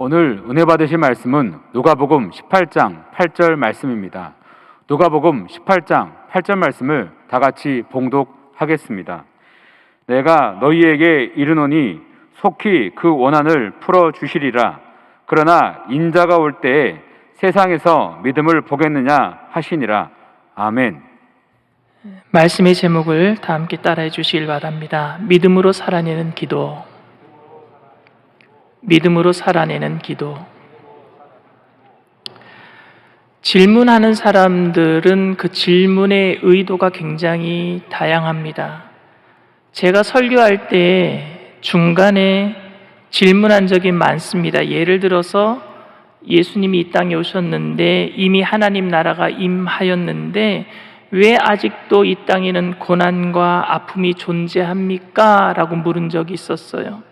오늘 은혜 받으실 말씀은 누가복음 18장 8절 말씀입니다. 누가복음 18장 8절 말씀을 다 같이 봉독하겠습니다. 내가 너희에게 이르노니 속히 그 원한을 풀어주시리라. 그러나 인자가 올 때에 세상에서 믿음을 보겠느냐 하시니라. 아멘. 말씀의 제목을 다 함께 따라해 주시길 바랍니다. 믿음으로 살아내는 기도. 믿음으로 살아내는 기도. 질문하는 사람들은 그 질문의 의도가 굉장히 다양합니다. 제가 설교할 때 중간에 질문한 적이 많습니다. 예를 들어서 예수님이 이 땅에 오셨는데 이미 하나님 나라가 임하였는데 왜 아직도 이 땅에는 고난과 아픔이 존재합니까? 라고 물은 적이 있었어요.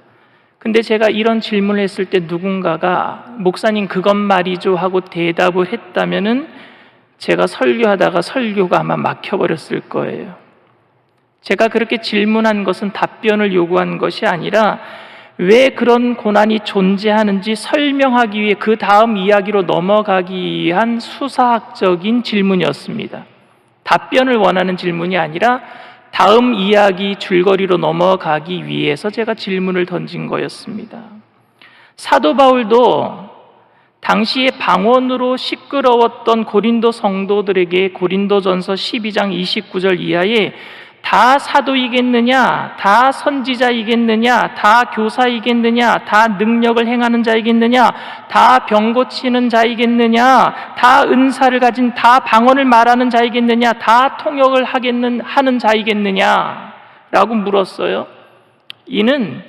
근데 제가 이런 질문을 했을 때 누군가가 목사님 그것 말이죠 하고 대답을 했다면은 제가 설교하다가 설교가 아마 막혀버렸을 거예요. 제가 그렇게 질문한 것은 답변을 요구한 것이 아니라 왜 그런 고난이 존재하는지 설명하기 위해 그 다음 이야기로 넘어가기 위한 수사학적인 질문이었습니다. 답변을 원하는 질문이 아니라 다음 이야기 줄거리로 넘어가기 위해서 제가 질문을 던진 거였습니다. 사도 바울도 당시에 방언으로 시끄러웠던 고린도 성도들에게 고린도전서 12장 29절 이하에 다 사도이겠느냐, 다 선지자이겠느냐, 다 교사이겠느냐, 다 능력을 행하는 자이겠느냐, 다 병 고치는 자이겠느냐, 다 은사를 가진, 다 방언을 말하는 자이겠느냐, 다 통역을 하는 자이겠느냐 라고 물었어요. 이는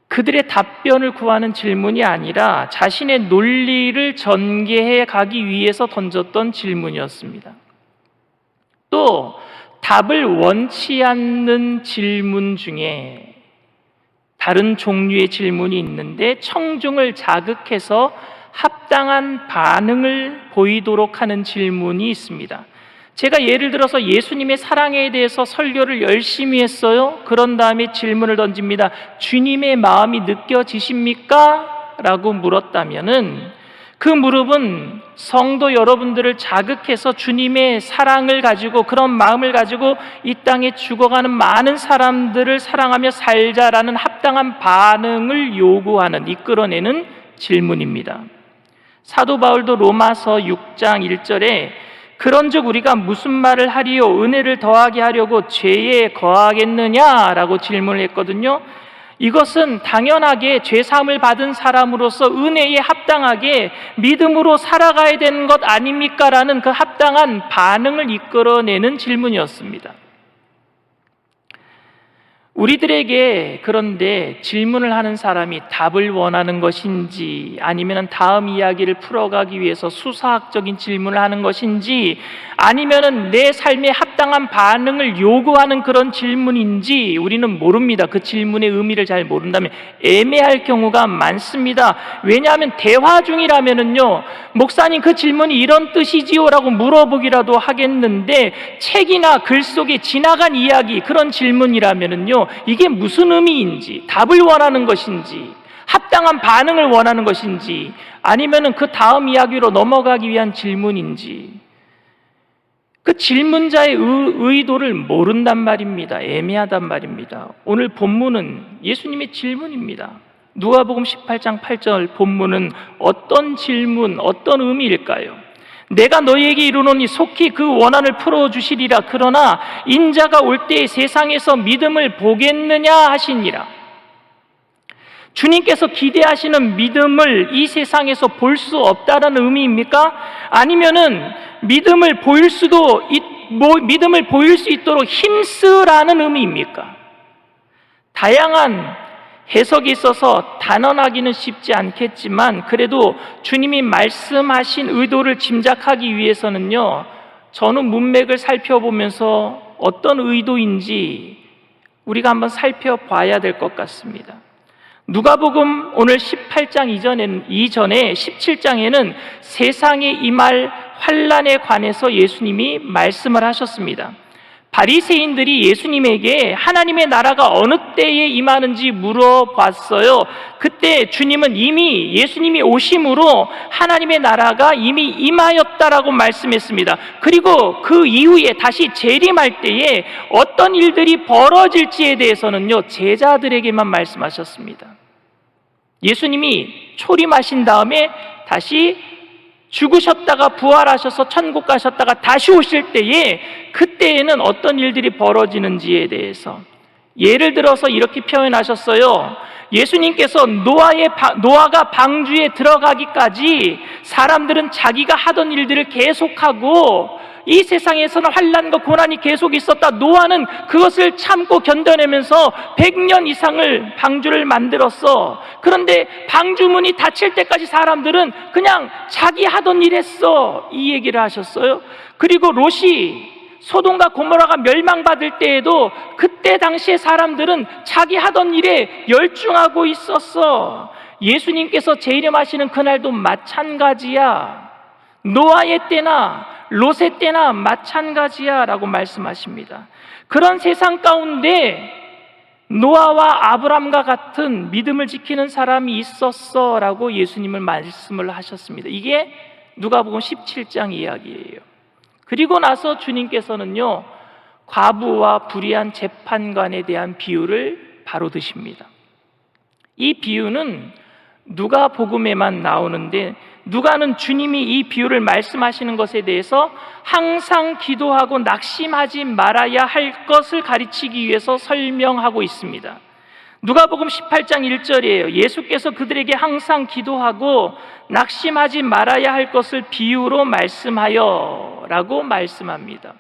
그들의 답변을 구하는 질문이 아니라 자신의 논리를 전개해 가기 위해서 던졌던 질문이었습니다. 또 답을 원치 않는 질문 중에 다른 종류의 질문이 있는데 청중을 자극해서 합당한 반응을 보이도록 하는 질문이 있습니다. 제가 예를 들어서 예수님의 사랑에 대해서 설교를 열심히 했어요. 그런 다음에 질문을 던집니다. 주님의 마음이 느껴지십니까? 라고 물었다면은 그 물음은 성도 여러분들을 자극해서 주님의 사랑을 가지고 그런 마음을 가지고 이 땅에 죽어가는 많은 사람들을 사랑하며 살자라는 합당한 반응을 요구하는, 이끌어내는 질문입니다. 사도 바울도 로마서 6장 1절에 그런즉 우리가 무슨 말을 하리요? 은혜를 더하게 하려고 죄에 거하겠느냐라고 질문을 했거든요. 이것은 당연하게 죄사함을 받은 사람으로서 은혜에 합당하게 믿음으로 살아가야 되는 것 아닙니까? 라는 그 합당한 반응을 이끌어내는 질문이었습니다. 우리들에게 그런데 질문을 하는 사람이 답을 원하는 것인지 아니면 다음 이야기를 풀어가기 위해서 수사학적인 질문을 하는 것인지 아니면 내 삶에 합당한 반응을 요구하는 그런 질문인지 우리는 모릅니다. 그 질문의 의미를 잘 모른다면 애매할 경우가 많습니다. 왜냐하면 대화 중이라면은요, 목사님 그 질문이 이런 뜻이지요? 라고 물어보기라도 하겠는데 책이나 글 속에 지나간 이야기, 그런 질문이라면은요, 이게 무슨 의미인지, 답을 원하는 것인지, 합당한 반응을 원하는 것인지, 아니면은 그 다음 이야기로 넘어가기 위한 질문인지, 그 질문자의 의도를 모른단 말입니다. 애매하단 말입니다. 오늘 본문은 예수님의 질문입니다. 누가복음 18장 8절 본문은 어떤 질문, 어떤 의미일까요? 내가 너희에게 이르노니 속히 그 원한을 풀어주시리라. 그러나 인자가 올 때에 세상에서 믿음을 보겠느냐 하시니라. 주님께서 기대하시는 믿음을 이 세상에서 볼 수 없다는 의미입니까? 아니면은 믿음을 보일 수 있도록 힘쓰라는 의미입니까? 다양한 해석이 있어서 단언하기는 쉽지 않겠지만 그래도 주님이 말씀하신 의도를 짐작하기 위해서는요, 저는 문맥을 살펴보면서 어떤 의도인지 우리가 한번 살펴봐야 될 것 같습니다. 누가복음 오늘 18장 이전에 17장에는 세상에 임할 환난에 관해서 예수님이 말씀을 하셨습니다. 바리새인들이 예수님에게 하나님의 나라가 어느 때에 임하는지 물어봤어요. 그때 주님은 이미 예수님이 오심으로 하나님의 나라가 이미 임하였다라고 말씀했습니다. 그리고 그 이후에 다시 재림할 때에 어떤 일들이 벌어질지에 대해서는요, 제자들에게만 말씀하셨습니다. 예수님이 초림하신 다음에 다시 죽으셨다가 부활하셔서 천국 가셨다가 다시 오실 때에 그때에는 어떤 일들이 벌어지는지에 대해서, 예를 들어서 이렇게 표현하셨어요. 예수님께서 노아가 방주에 들어가기까지 사람들은 자기가 하던 일들을 계속하고 이 세상에서는 환난과 고난이 계속 있었다. 노아는 그것을 참고 견뎌내면서 100년 이상을 방주를 만들었어. 그런데 방주문이 닫힐 때까지 사람들은 그냥 자기 하던 일 했어. 이 얘기를 하셨어요. 그리고 롯이 소돔과 고모라가 멸망받을 때에도 그때 당시에 사람들은 자기 하던 일에 열중하고 있었어. 예수님께서 재림하시는 그날도 마찬가지야. 노아의 때나 롯의 때나 마찬가지야 라고 말씀하십니다. 그런 세상 가운데 노아와 아브람과 같은 믿음을 지키는 사람이 있었어 라고 예수님은 말씀을 하셨습니다. 이게 누가복음 17장 이야기예요. 그리고 나서 주님께서는요, 과부와 불의한 재판관에 대한 비유를 바로 드십니다. 이 비유는 누가복음에만 나오는데, 누가는 주님이 이 비유를 말씀하시는 것에 대해서 항상 기도하고 낙심하지 말아야 할 것을 가르치기 위해서 설명하고 있습니다. 누가복음 18장 1절이에요. 예수께서 그들에게 항상 기도하고 낙심하지 말아야 할 것을 비유로 말씀하여 라고 말씀합니다.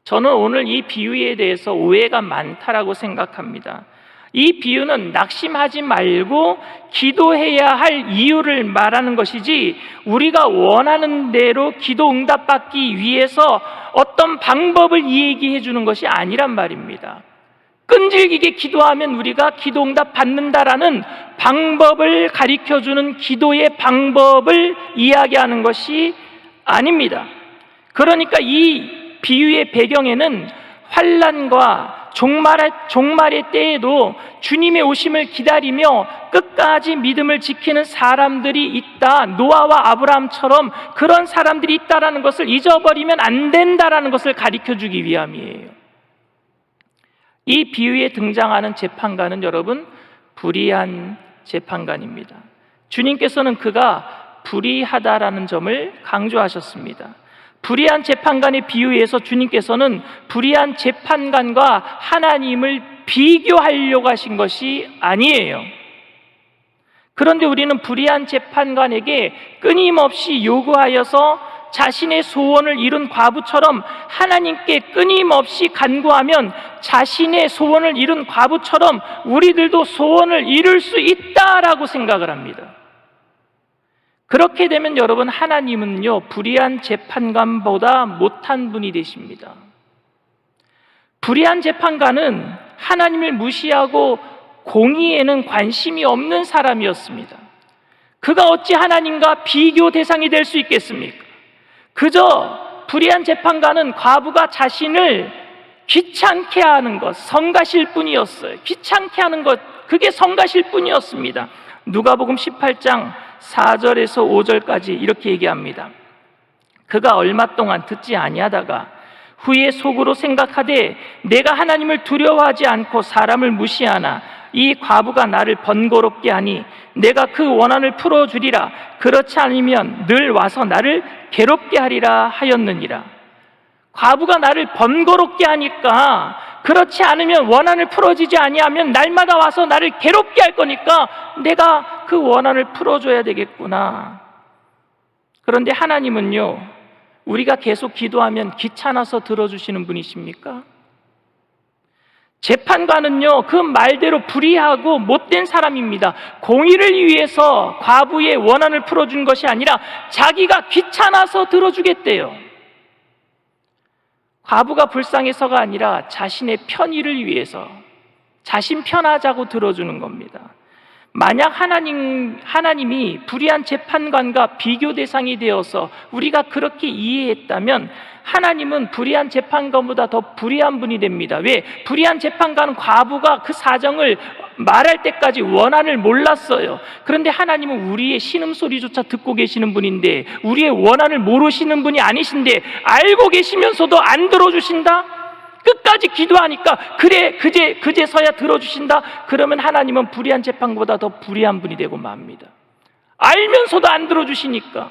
저는 오늘 이 비유에 대해서 오해가 많다라고 생각합니다. 이 비유는 낙심하지 말고 기도해야 할 이유를 말하는 것이지, 우리가 원하는 대로 기도 응답받기 위해서 어떤 방법을 얘기해 주는 것이 아니란 말입니다. 끈질기게 기도하면 우리가 기도 응답 받는다라는 방법을 가르쳐주는 기도의 방법을 이야기하는 것이 아닙니다. 그러니까 이 비유의 배경에는 환난과 종말의 때에도 주님의 오심을 기다리며 끝까지 믿음을 지키는 사람들이 있다, 노아와 아브라함처럼 그런 사람들이 있다라는 것을 잊어버리면 안 된다라는 것을 가르쳐주기 위함이에요. 이 비유에 등장하는 재판관은 여러분, 불의한 재판관입니다. 주님께서는 그가 불의하다라는 점을 강조하셨습니다. 불의한 재판관의 비유에서 주님께서는 불의한 재판관과 하나님을 비교하려고 하신 것이 아니에요. 그런데 우리는 불의한 재판관에게 끊임없이 요구하여서 자신의 소원을 이룬 과부처럼 하나님께 끊임없이 간구하면 자신의 소원을 이룬 과부처럼 우리들도 소원을 이룰 수 있다라고 생각을 합니다. 그렇게 되면 여러분, 하나님은요, 불의한 재판관보다 못한 분이 되십니다. 불의한 재판관은 하나님을 무시하고 공의에는 관심이 없는 사람이었습니다. 그가 어찌 하나님과 비교 대상이 될 수 있겠습니까? 그저 불의한 재판관은 과부가 자신을 귀찮게 하는 것, 성가실 뿐이었어요. 귀찮게 하는 것, 그게 성가실 뿐이었습니다. 누가복음 18장 4절에서 5절까지 이렇게 얘기합니다. 그가 얼마 동안 듣지 아니하다가 후에 속으로 생각하되 내가 하나님을 두려워하지 않고 사람을 무시하나 이 과부가 나를 번거롭게 하니 내가 그 원한을 풀어주리라. 그렇지 않으면 늘 와서 나를 괴롭게 하리라 하였느니라. 과부가 나를 번거롭게 하니까, 그렇지 않으면 원한을 풀어주지 아니하면 날마다 와서 나를 괴롭게 할 거니까 내가 그 원한을 풀어줘야 되겠구나. 그런데 하나님은요, 우리가 계속 기도하면 귀찮아서 들어주시는 분이십니까? 재판관은요, 그 말대로 불의하고 못된 사람입니다. 공의를 위해서 과부의 원한을 풀어준 것이 아니라 자기가 귀찮아서 들어주겠대요. 과부가 불쌍해서가 아니라 자신의 편의를 위해서, 자신 편하자고 들어주는 겁니다. 만약 하나님이 불의한 재판관과 비교 대상이 되어서 우리가 그렇게 이해했다면 하나님은 불의한 재판관보다 더 불의한 분이 됩니다. 왜? 불의한 재판관은 과부가 그 사정을 말할 때까지 원한을 몰랐어요. 그런데 하나님은 우리의 신음소리조차 듣고 계시는 분인데, 우리의 원한을 모르시는 분이 아니신데 알고 계시면서도 안 들어주신다? 끝까지 기도하니까 그래 그제서야 들어주신다? 그러면 하나님은 불의한 재판보다 더 불의한 분이 되고 맙니다. 알면서도 안 들어주시니까.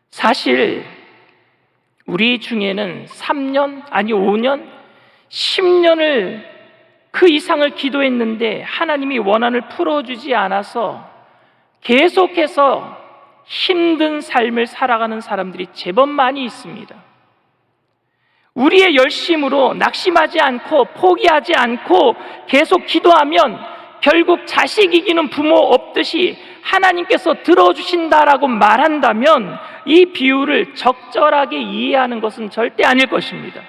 사실 우리 중에는 3년 아니 5년 10년을 그 이상을 기도했는데 하나님이 원한을 풀어주지 않아서 계속해서 힘든 삶을 살아가는 사람들이 제법 많이 있습니다. 우리의 열심으로 낙심하지 않고 포기하지 않고 계속 기도하면 결국 자식 이기는 부모 없듯이 하나님께서 들어주신다라고 말한다면 이 비유를 적절하게 이해하는 것은 절대 아닐 것입니다.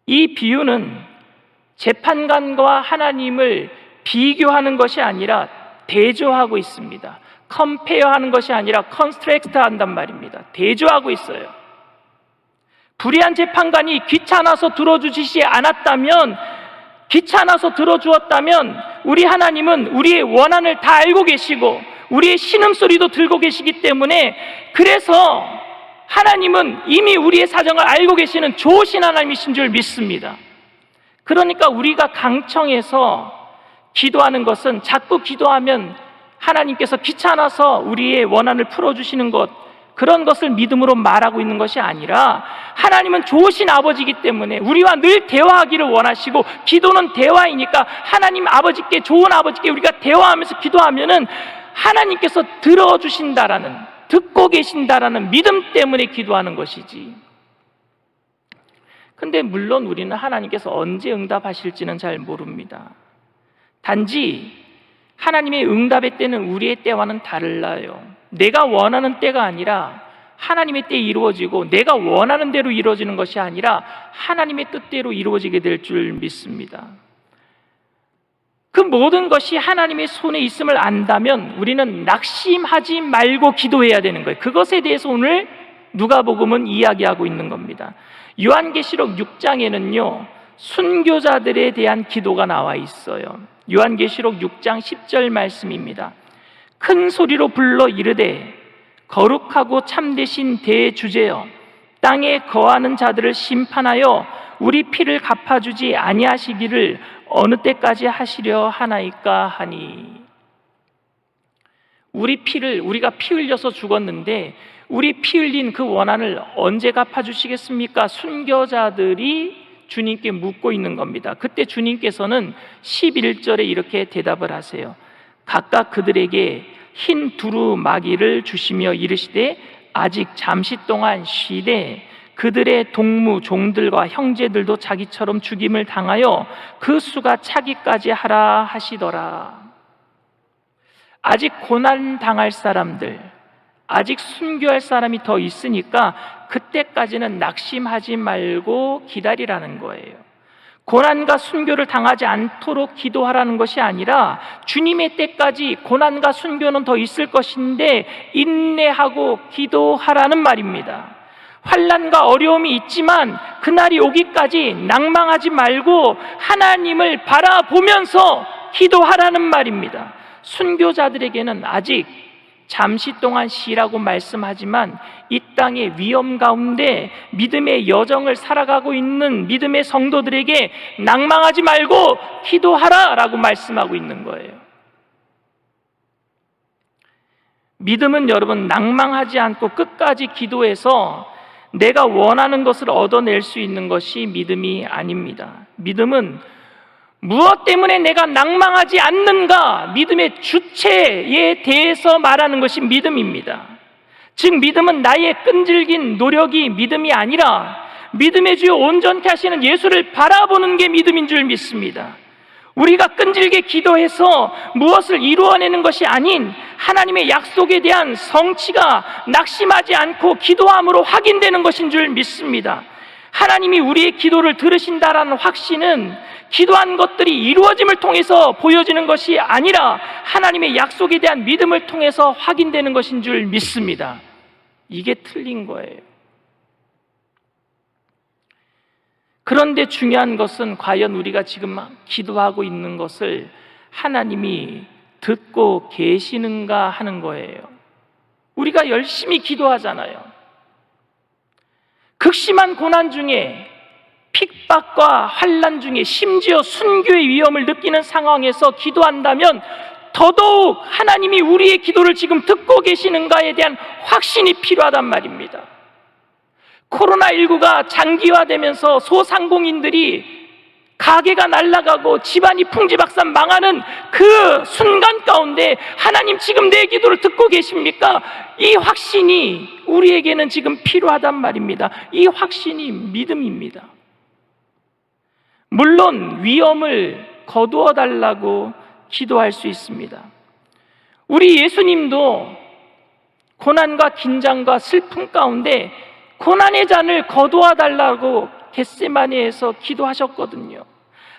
이 비유는 재판관과 하나님을 비교하는 것이 아니라 대조하고 있습니다. 컴페어하는 것이 아니라 컨스트랙트 한단 말입니다. 대조하고 있어요. 불의한 재판관이 귀찮아서 들어주시지 않았다면, 귀찮아서 들어주었다면 우리 하나님은 우리의 원한을 다 알고 계시고 우리의 신음소리도 들고 계시기 때문에, 그래서 하나님은 이미 우리의 사정을 알고 계시는 좋으신 하나님이신 줄 믿습니다. 그러니까 우리가 강청해서 기도하는 것은 자꾸 기도하면 하나님께서 귀찮아서 우리의 원한을 풀어주시는 것, 그런 것을 믿음으로 말하고 있는 것이 아니라 하나님은 좋으신 아버지이기 때문에 우리와 늘 대화하기를 원하시고, 기도는 대화이니까 하나님 아버지께, 좋은 아버지께 우리가 대화하면서 기도하면은 하나님께서 들어주신다라는, 듣고 계신다라는 믿음 때문에 기도하는 것이지. 근데 물론 우리는 하나님께서 언제 응답하실지는 잘 모릅니다. 단지 하나님의 응답의 때는 우리의 때와는 달라요. 내가 원하는 때가 아니라 하나님의 때에 이루어지고, 내가 원하는 대로 이루어지는 것이 아니라 하나님의 뜻대로 이루어지게 될 줄 믿습니다. 그 모든 것이 하나님의 손에 있음을 안다면 우리는 낙심하지 말고 기도해야 되는 거예요. 그것에 대해서 오늘 누가복음은 이야기하고 있는 겁니다. 요한계시록 6장에는요 순교자들에 대한 기도가 나와 있어요. 요한계시록 6장 10절 말씀입니다. 큰 소리로 불러 이르되 거룩하고 참되신 대주제여, 땅에 거하는 자들을 심판하여 우리 피를 갚아주지 아니하시기를 어느 때까지 하시려 하나이까 하니. 우리가 피 흘려서 죽었는데 우리 피 흘린 그 원한을 언제 갚아주시겠습니까? 순교자들이 주님께 묻고 있는 겁니다. 그때 주님께서는 11절에 이렇게 대답을 하세요. 각각 그들에게 흰 두루마기를 주시며 이르시되 아직 잠시 동안 쉬되 그들의 동무 종들과 형제들도 자기처럼 죽임을 당하여 그 수가 차기까지 하라 하시더라. 아직 고난 당할 사람들, 아직 순교할 사람이 더 있으니까 그때까지는 낙심하지 말고 기다리라는 거예요. 고난과 순교를 당하지 않도록 기도하라는 것이 아니라 주님의 때까지 고난과 순교는 더 있을 것인데 인내하고 기도하라는 말입니다. 환난과 어려움이 있지만 그날이 오기까지 낭망하지 말고 하나님을 바라보면서 기도하라는 말입니다. 순교자들에게는 아직 잠시 동안 쉬라고 말씀하지만 이 땅의 위험 가운데 믿음의 여정을 살아가고 있는 믿음의 성도들에게 낭망하지 말고 기도하라라고 말씀하고 있는 거예요. 믿음은 여러분 낭망하지 않고 끝까지 기도해서 내가 원하는 것을 얻어낼 수 있는 것이 믿음이 아닙니다. 믿음은 무엇 때문에 내가 낭망하지 않는가, 믿음의 주체에 대해서 말하는 것이 믿음입니다. 즉 믿음은 나의 끈질긴 노력이 믿음이 아니라 믿음의 주요 온전케 하시는 예수를 바라보는 게 믿음인 줄 믿습니다. 우리가 끈질게 기도해서 무엇을 이루어내는 것이 아닌 하나님의 약속에 대한 성취가 낙심하지 않고 기도함으로 확인되는 것인 줄 믿습니다. 하나님이 우리의 기도를 들으신다라는 확신은 기도한 것들이 이루어짐을 통해서 보여지는 것이 아니라 하나님의 약속에 대한 믿음을 통해서 확인되는 것인 줄 믿습니다. 이게 틀린 거예요. 그런데 중요한 것은 과연 우리가 지금 기도하고 있는 것을 하나님이 듣고 계시는가 하는 거예요. 우리가 열심히 기도하잖아요. 극심한 고난 중에, 핍박과 환난 중에, 심지어 순교의 위험을 느끼는 상황에서 기도한다면 더더욱 하나님이 우리의 기도를 지금 듣고 계시는가에 대한 확신이 필요하단 말입니다. 코로나19가 장기화되면서 소상공인들이 가게가 날아가고 집안이 풍지박산 망하는 그 순간 가운데 하나님 지금 내 기도를 듣고 계십니까? 이 확신이 우리에게는 지금 필요하단 말입니다. 이 확신이 믿음입니다. 물론 위험을 거두어 달라고 기도할 수 있습니다. 우리 예수님도 고난과 긴장과 슬픔 가운데 고난의 잔을 거두어 달라고 겟세마네에서 기도하셨거든요.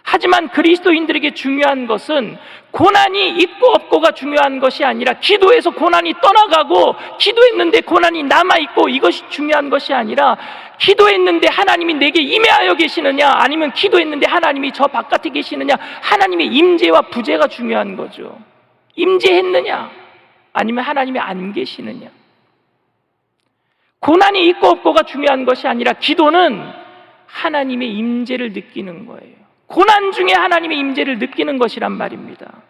하지만 그리스도인들에게 중요한 것은 고난이 있고 없고가 중요한 것이 아니라 기도해서 고난이 떠나가고 기도했는데 고난이 남아있고 이것이 중요한 것이 아니라 기도했는데 하나님이 내게 임하여 계시느냐 아니면 기도했는데 하나님이 저 바깥에 계시느냐, 하나님의 임재와 부재가 중요한 거죠. 임재했느냐 아니면 하나님이 안 계시느냐. 고난이 있고 없고가 중요한 것이 아니라 기도는 하나님의 임재를 느끼는 거예요. 고난 중에 하나님의 임재를 느끼는 것이란 말입니다.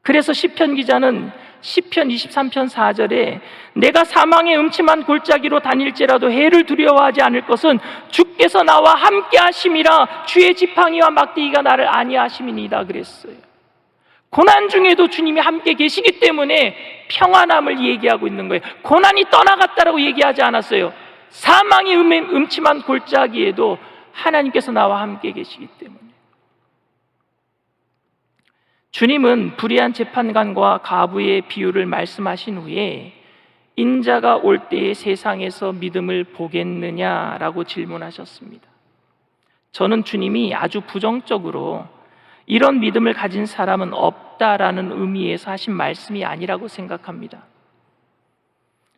그래서 시편 기자는 시편 23편 4절에 내가 사망의 음침한 골짜기로 다닐지라도 해를 두려워하지 않을 것은 주께서 나와 함께 하심이라, 주의 지팡이와 막대기가 나를 안위하심이니이다 그랬어요. 고난 중에도 주님이 함께 계시기 때문에 평안함을 얘기하고 있는 거예요. 고난이 떠나갔다라고 얘기하지 않았어요. 사망의 음침한 골짜기에도 하나님께서 나와 함께 계시기 때문에. 주님은 불의한 재판관과 과부의 비유를 말씀하신 후에 인자가 올 때에 세상에서 믿음을 보겠느냐라고 질문하셨습니다. 저는 주님이 아주 부정적으로 이런 믿음을 가진 사람은 없다라는 의미에서 하신 말씀이 아니라고 생각합니다.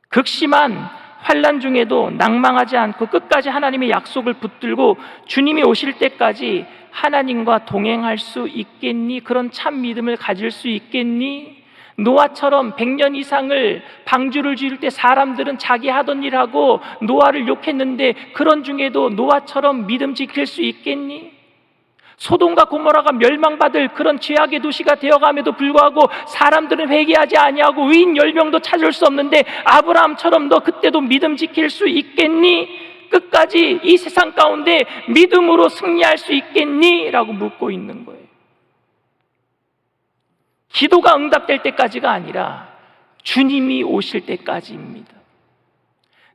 극심한 환난 중에도 낭망하지 않고 끝까지 하나님의 약속을 붙들고 주님이 오실 때까지 하나님과 동행할 수 있겠니? 그런 참 믿음을 가질 수 있겠니? 노아처럼 100년 이상을 방주를 지을 때 사람들은 자기 하던 일하고 노아를 욕했는데 그런 중에도 노아처럼 믿음 지킬 수 있겠니? 소돔과 고모라가 멸망받을 그런 죄악의 도시가 되어감에도 불구하고 사람들은 회개하지 아니하고 의인 10명도 찾을 수 없는데 아브라함처럼 너 그때도 믿음 지킬 수 있겠니? 끝까지 이 세상 가운데 믿음으로 승리할 수 있겠니? 라고 묻고 있는 거예요. 기도가 응답될 때까지가 아니라 주님이 오실 때까지입니다.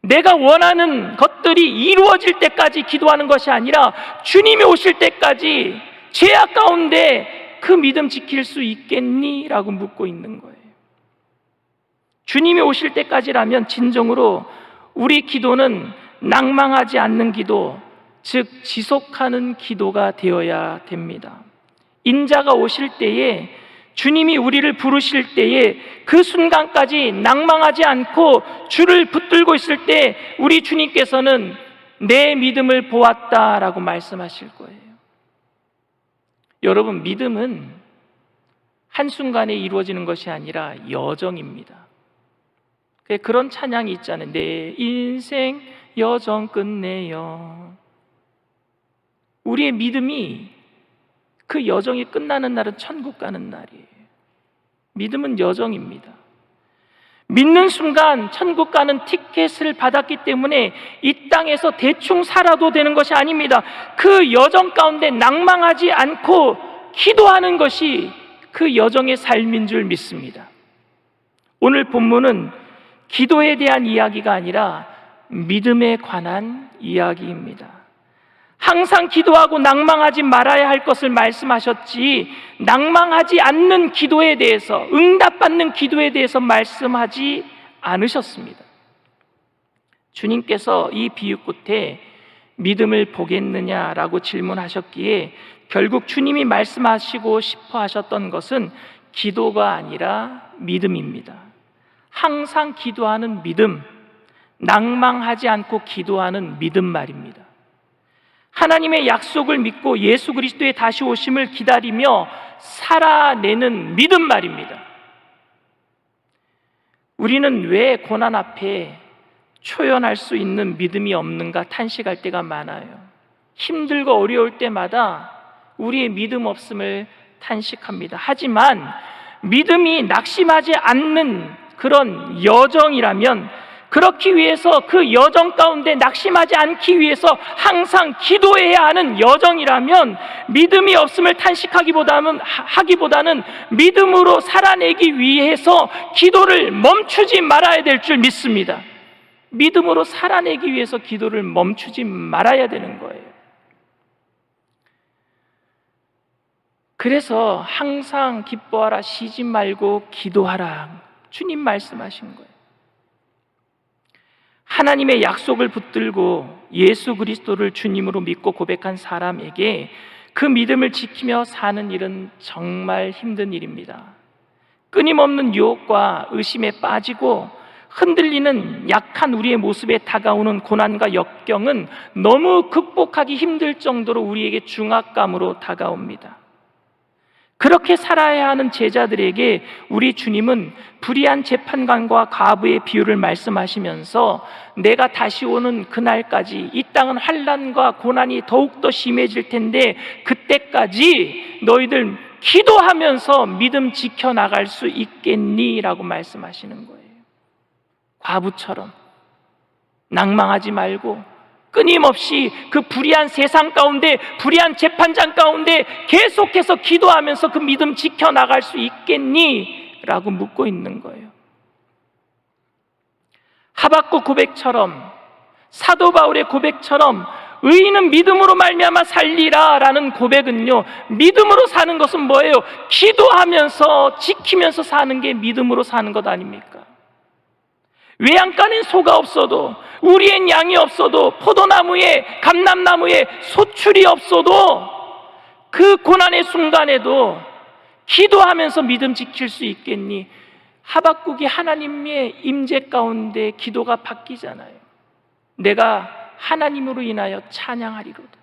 내가 원하는 것들이 이루어질 때까지 기도하는 것이 아니라 주님이 오실 때까지 죄악 가운데 그 믿음 지킬 수 있겠니? 라고 묻고 있는 거예요. 주님이 오실 때까지라면 진정으로 우리 기도는 낭망하지 않는 기도, 즉 지속하는 기도가 되어야 됩니다. 인자가 오실 때에, 주님이 우리를 부르실 때에 그 순간까지 낭망하지 않고 주를 붙들고 있을 때 우리 주님께서는 내 믿음을 보았다라고 말씀하실 거예요. 여러분, 믿음은 한순간에 이루어지는 것이 아니라 여정입니다. 그런 찬양이 있잖아요. 내 인생 여정 끝내요. 우리의 믿음이 그 여정이 끝나는 날은 천국 가는 날이에요. 믿음은 여정입니다. 믿는 순간 천국 가는 티켓을 받았기 때문에 이 땅에서 대충 살아도 되는 것이 아닙니다. 그 여정 가운데 낭망하지 않고 기도하는 것이 그 여정의 삶인 줄 믿습니다. 오늘 본문은 기도에 대한 이야기가 아니라 믿음에 관한 이야기입니다. 항상 기도하고 낭망하지 말아야 할 것을 말씀하셨지 낭망하지 않는 기도에 대해서, 응답받는 기도에 대해서 말씀하지 않으셨습니다. 주님께서 이 비유 끝에 믿음을 보겠느냐라고 질문하셨기에 결국 주님이 말씀하시고 싶어 하셨던 것은 기도가 아니라 믿음입니다. 항상 기도하는 믿음, 낭망하지 않고 기도하는 믿음 말입니다. 하나님의 약속을 믿고 예수 그리스도의 다시 오심을 기다리며 살아내는 믿음 말입니다. 우리는 왜 고난 앞에 초연할 수 있는 믿음이 없는가 탄식할 때가 많아요. 힘들고 어려울 때마다 우리의 믿음 없음을 탄식합니다. 하지만 믿음이 낙심하지 않는 그런 여정이라면, 그렇기 위해서 그 여정 가운데 낙심하지 않기 위해서 항상 기도해야 하는 여정이라면, 믿음이 없음을 탄식하기보다는 믿음으로 살아내기 위해서 기도를 멈추지 말아야 될 줄 믿습니다. 믿음으로 살아내기 위해서 기도를 멈추지 말아야 되는 거예요. 그래서 항상 기뻐하라, 쉬지 말고 기도하라, 주님 말씀하신 거예요. 하나님의 약속을 붙들고 예수 그리스도를 주님으로 믿고 고백한 사람에게 그 믿음을 지키며 사는 일은 정말 힘든 일입니다. 끊임없는 유혹과 의심에 빠지고 흔들리는 약한 우리의 모습에 다가오는 고난과 역경은 너무 극복하기 힘들 정도로 우리에게 중압감으로 다가옵니다. 그렇게 살아야 하는 제자들에게 우리 주님은 불의한 재판관과 과부의 비유를 말씀하시면서 내가 다시 오는 그날까지 이 땅은 환난과 고난이 더욱더 심해질 텐데 그때까지 너희들 기도하면서 믿음 지켜나갈 수 있겠니? 라고 말씀하시는 거예요. 과부처럼 낭망하지 말고 끊임없이 그 불의한 세상 가운데, 불의한 재판장 가운데 계속해서 기도하면서 그 믿음 지켜나갈 수 있겠니? 라고 묻고 있는 거예요. 하박국 고백처럼, 사도 바울의 고백처럼 의인은 믿음으로 말미암아 살리라 라는 고백은요, 믿음으로 사는 것은 뭐예요? 기도하면서 지키면서 사는 게 믿음으로 사는 것 아닙니까? 외양간엔 소가 없어도, 우리엔 양이 없어도, 포도나무에 감람나무에 소출이 없어도 그 고난의 순간에도 기도하면서 믿음 지킬 수 있겠니? 하박국이 하나님의 임재 가운데 기도가 바뀌잖아요. 내가 하나님으로 인하여 찬양하리로다.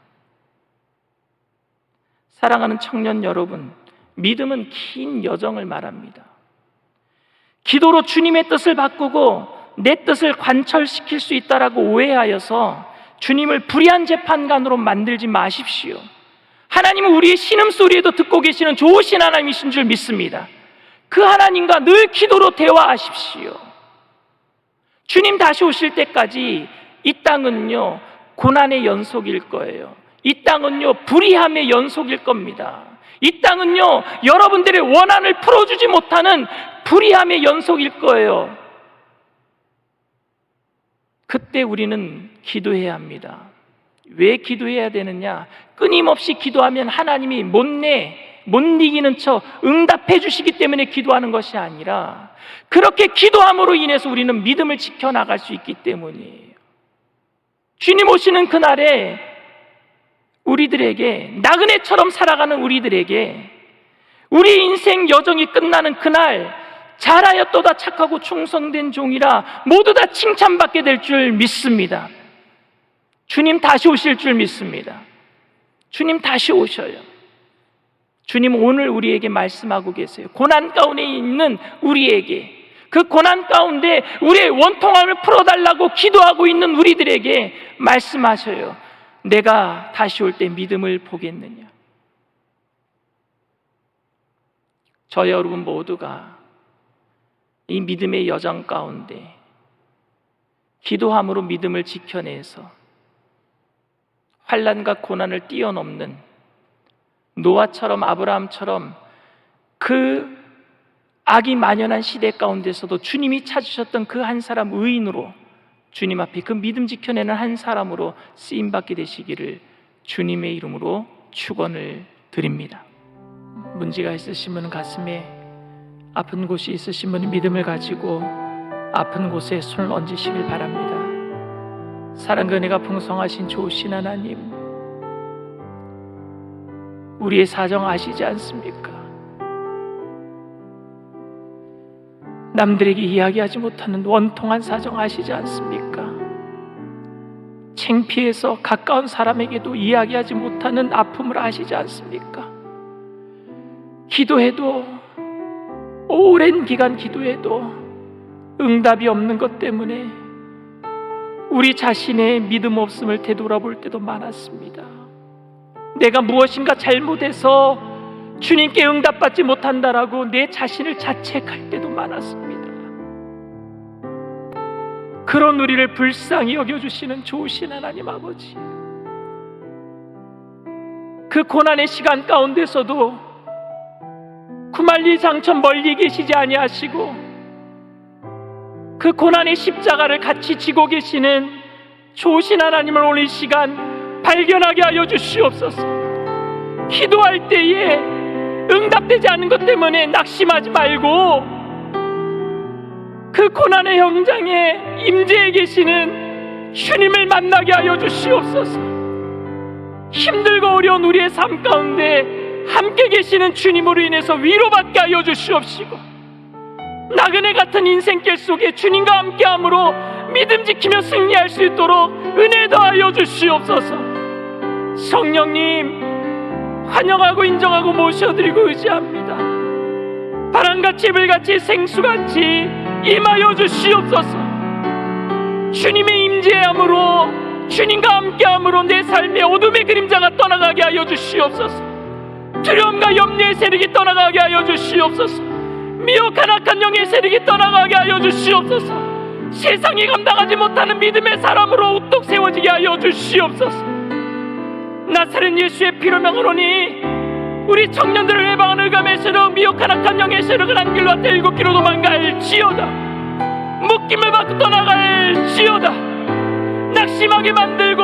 사랑하는 청년 여러분, 믿음은 긴 여정을 말합니다. 기도로 주님의 뜻을 바꾸고 내 뜻을 관철시킬 수 있다라고 오해하여서 주님을 불의한 재판관으로 만들지 마십시오. 하나님은 우리의 신음소리에도 듣고 계시는 좋으신 하나님이신 줄 믿습니다. 그 하나님과 늘 기도로 대화하십시오. 주님 다시 오실 때까지 이 땅은요, 고난의 연속일 거예요. 이 땅은요, 불의함의 연속일 겁니다. 이 땅은요, 여러분들의 원한을 풀어주지 못하는 불의함의 연속일 거예요. 그때 우리는 기도해야 합니다. 왜 기도해야 되느냐? 끊임없이 기도하면 하나님이 못 이기는 척 응답해 주시기 때문에 기도하는 것이 아니라, 그렇게 기도함으로 인해서 우리는 믿음을 지켜나갈 수 있기 때문이에요. 주님 오시는 그날에 우리들에게, 나그네처럼 살아가는 우리들에게, 우리 인생 여정이 끝나는 그날 잘하였도다 착하고 충성된 종이라 모두 다 칭찬받게 될 줄 믿습니다. 주님 다시 오실 줄 믿습니다. 주님 다시 오셔요. 주님 오늘 우리에게 말씀하고 계세요. 고난 가운데 있는 우리에게, 그 고난 가운데 우리의 원통함을 풀어달라고 기도하고 있는 우리들에게 말씀하셔요. 내가 다시 올 때 믿음을 보겠느냐? 저 여러분 모두가 이 믿음의 여정 가운데 기도함으로 믿음을 지켜내서 환난과 고난을 뛰어넘는 노아처럼, 아브라함처럼 그 악이 만연한 시대 가운데서도 주님이 찾으셨던 그 한 사람 의인으로, 주님 앞에 그 믿음 지켜내는 한 사람으로 쓰임받게 되시기를 주님의 이름으로 축원을 드립니다. 문제가 있으신 분은 가슴에, 아픈 곳이 있으신 분은 믿음을 가지고 아픈 곳에 손을 얹으시길 바랍니다. 사랑과 은혜가 풍성하신 좋으신 하나님, 우리의 사정 아시지 않습니까? 남들에게 이야기하지 못하는 원통한 사정 아시지 않습니까? 창피해서 가까운 사람에게도 이야기하지 못하는 아픔을 아시지 않습니까? 기도해도, 오랜 기간 기도해도 응답이 없는 것 때문에 우리 자신의 믿음 없음을 되돌아볼 때도 많았습니다. 내가 무엇인가 잘못해서 주님께 응답받지 못한다라고 내 자신을 자책할 때도 많았습니다. 그런 우리를 불쌍히 여겨주시는 좋으신 하나님 아버지, 그 고난의 시간 가운데서도 구만리장천 멀리 계시지 아니하시고 그 고난의 십자가를 같이 지고 계시는 좋으신 하나님을 오늘 이 시간 발견하게 하여 주시옵소서. 기도할 때에 응답되지 않는 것 때문에 낙심하지 말고 그 고난의 현장에 임재해 계시는 주님을 만나게 하여 주시옵소서. 힘들고 어려운 우리의 삶 가운데 함께 계시는 주님으로 인해서 위로받게 하여 주시옵시고, 나그네 같은 인생길 속에 주님과 함께함으로 믿음 지키며 승리할 수 있도록 은혜 더하여 주시옵소서. 성령님, 환영하고 인정하고 모셔드리고 의지합니다. 바람같이 불같이 생수같이 임하여 주시옵소서. 주님의 임재함으로, 주님과 함께함으로 내 삶의 어둠의 그림자가 떠나가게 하여 주시옵소서. 두려움과 염려의 세력이 떠나가게 하여 주시옵소서. 미혹한 악한 영의 세력이 떠나가게 하여 주시옵소서. 세상이 감당하지 못하는 믿음의 사람으로 우뚝 세워지게 하여 주시옵소서. 나사렛 예수의 피로 명하노니 우리 청년들을 해방하는 의감의 세력, 미혹한 악한 영의 세력을 한 길로 왔다 일곱 길로 도망갈지어다. 묶임을 받고 떠나갈지어다. 낙심하게 만들고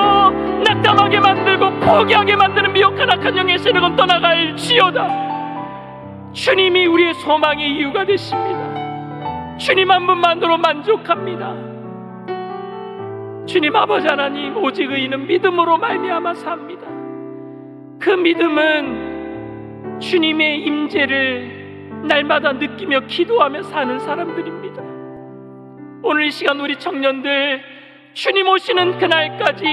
낙담하게 만들고 포기하게 만드는 미혹한 악한 영의 세력은 떠나갈지어다. 주님이 우리의 소망의 이유가 되십니다. 주님 한 분만으로 만족합니다. 주님 아버지 하나님, 오직 의인은 믿음으로 말미암아 삽니다. 그 믿음은 주님의 임재를 날마다 느끼며 기도하며 사는 사람들입니다. 오늘 이 시간 우리 청년들, 주님 오시는 그날까지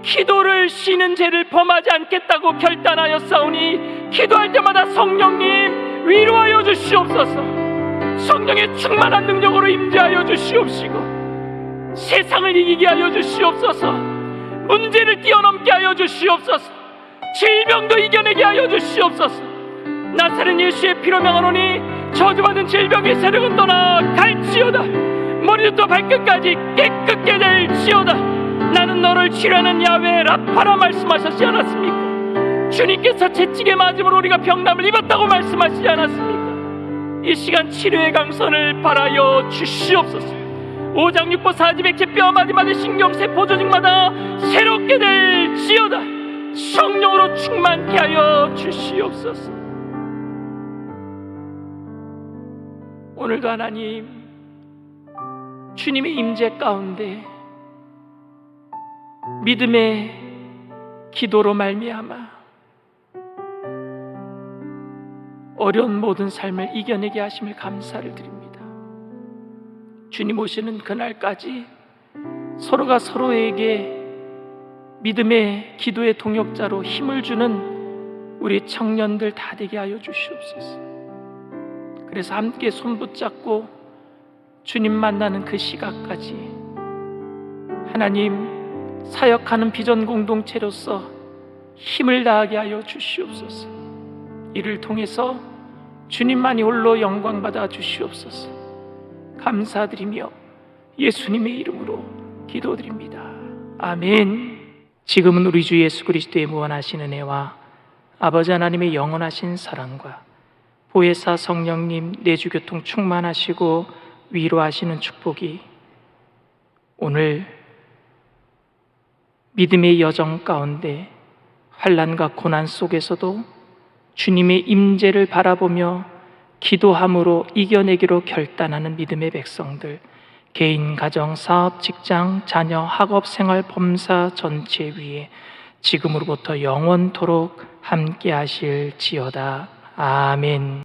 기도를 쉬는 죄를 범하지 않겠다고 결단하였사오니 기도할 때마다 성령님 위로하여 주시옵소서. 성령의 충만한 능력으로 임재하여 주시옵시고 세상을 이기게 하여 주시옵소서. 문제를 뛰어넘게 하여 주시옵소서. 질병도 이겨내게 하여 주시옵소서. 나사렛 예수의 피로 명하노니 저주받은 질병의 세력은 떠나갈지어다. 머리부터 발끝까지 깨끗게 될지어다. 나는 너를 치료하는 야훼 라파라 말씀하셨지 않았습니까? 주님께서 채찍에 맞음으로 우리가 병남을 입었다고 말씀하시지 않았습니까? 이 시간 치료의 강선을 바라여 주시옵소서. 오장육부 사지백체 뼈마디마디 신경세포 조직마다 새롭게 될지어다. 성령으로 충만케 하여 주시옵소서. 오늘도 하나님, 주님의 임재 가운데 믿음의 기도로 말미암아 어려운 모든 삶을 이겨내게 하심을 감사를 드립니다. 주님 오시는 그날까지 서로가 서로에게 믿음의 기도의 동역자로 힘을 주는 우리 청년들 다 되게 하여 주시옵소서. 그래서 함께 손 붙잡고 주님 만나는 그 시각까지 하나님 사역하는 비전 공동체로서 힘을 다하게 하여 주시옵소서. 이를 통해서 주님만이 홀로 영광 받아 주시옵소서. 감사드리며 예수님의 이름으로 기도드립니다. 아멘. 지금은 우리 주 예수 그리스도의 무한하신 은혜와 아버지 하나님의 영원하신 사랑과 보혜사 성령님 내주교통 충만하시고 위로하시는 축복이 오늘 믿음의 여정 가운데 환난과 고난 속에서도 주님의 임재를 바라보며 기도함으로 이겨내기로 결단하는 믿음의 백성들, 개인, 가정, 사업, 직장, 자녀, 학업, 생활, 범사 전체 위에 지금으로부터 영원토록 함께 하실지어다. 아멘.